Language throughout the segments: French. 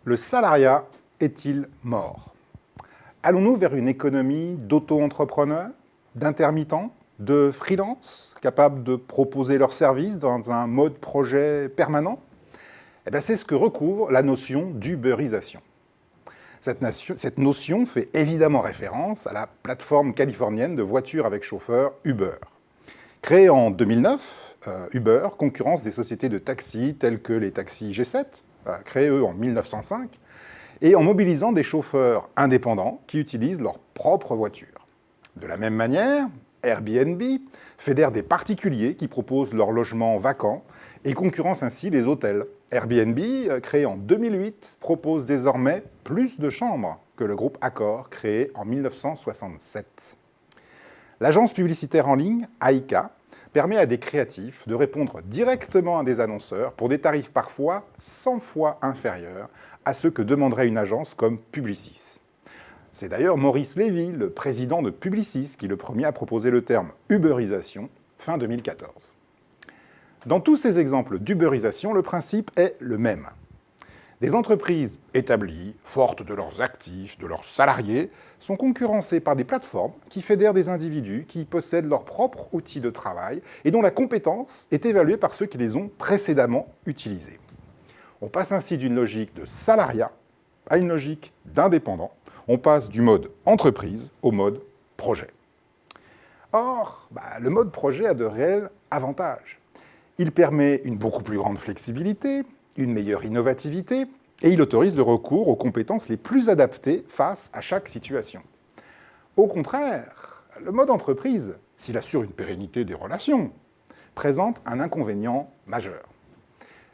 Le salariat est-il mort? Allons-nous vers une économie d'auto-entrepreneurs, d'intermittents, de freelance, capables de proposer leurs services dans un mode projet permanent? C'est ce que recouvre la notion d'uberisation. Cette notion fait évidemment référence à la plateforme californienne de voitures avec chauffeur Uber. Créée en 2009, Uber concurrence des sociétés de taxis telles que les taxis G7, créés eux en 1905, et en mobilisant des chauffeurs indépendants qui utilisent leur propre voiture. De la même manière, Airbnb fédère des particuliers qui proposent leur logement vacant et concurrence ainsi les hôtels. Airbnb, créé en 2008, propose désormais plus de chambres que le groupe Accor, créé en 1967. L'agence publicitaire en ligne, Aika, permet à des créatifs de répondre directement à des annonceurs pour des tarifs parfois 100 fois inférieurs à ceux que demanderait une agence comme Publicis. C'est d'ailleurs Maurice Lévy, le président de Publicis, qui le premier a proposé le terme « uberisation » fin 2014. Dans tous ces exemples d'uberisation, le principe est le même. Des entreprises établies, fortes de leurs actifs, de leurs salariés, sont concurrencées par des plateformes qui fédèrent des individus qui possèdent leurs propres outils de travail et dont la compétence est évaluée par ceux qui les ont précédemment utilisés. On passe ainsi d'une logique de salariat à une logique d'indépendant. On passe du mode entreprise au mode projet. Or, le mode projet a de réels avantages. Il permet une beaucoup plus grande flexibilité, une meilleure innovativité, et il autorise le recours aux compétences les plus adaptées face à chaque situation. Au contraire, le mode entreprise, s'il assure une pérennité des relations, présente un inconvénient majeur.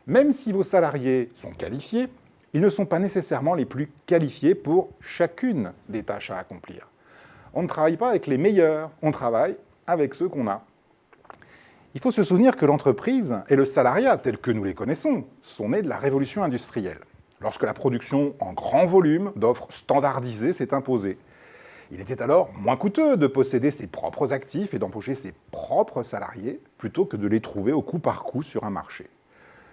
Même si vos salariés sont qualifiés, ils ne sont pas nécessairement les plus qualifiés pour chacune des tâches à accomplir. On ne travaille pas avec les meilleurs, on travaille avec ceux qu'on a. Il faut se souvenir que l'entreprise et le salariat, tels que nous les connaissons, sont nés de la révolution industrielle, lorsque la production en grand volume d'offres standardisées s'est imposée. Il était alors moins coûteux de posséder ses propres actifs et d'embaucher ses propres salariés, plutôt que de les trouver au coup par coup sur un marché.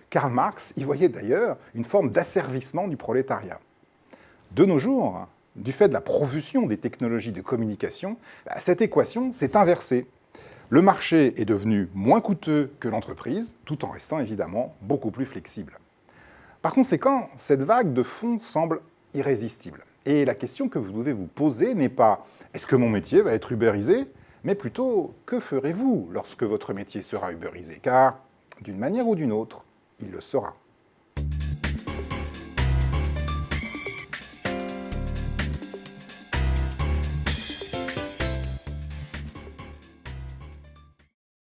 Karl Marx y voyait d'ailleurs une forme d'asservissement du prolétariat. De nos jours, du fait de la profusion des technologies de communication, cette équation s'est inversée. Le marché est devenu moins coûteux que l'entreprise, tout en restant évidemment beaucoup plus flexible. Par conséquent, cette vague de fond semble irrésistible. Et la question que vous devez vous poser n'est pas « est-ce que mon métier va être ubérisé ?» mais plutôt « que ferez-vous lorsque votre métier sera ubérisé ?» Car, d'une manière ou d'une autre, il le sera.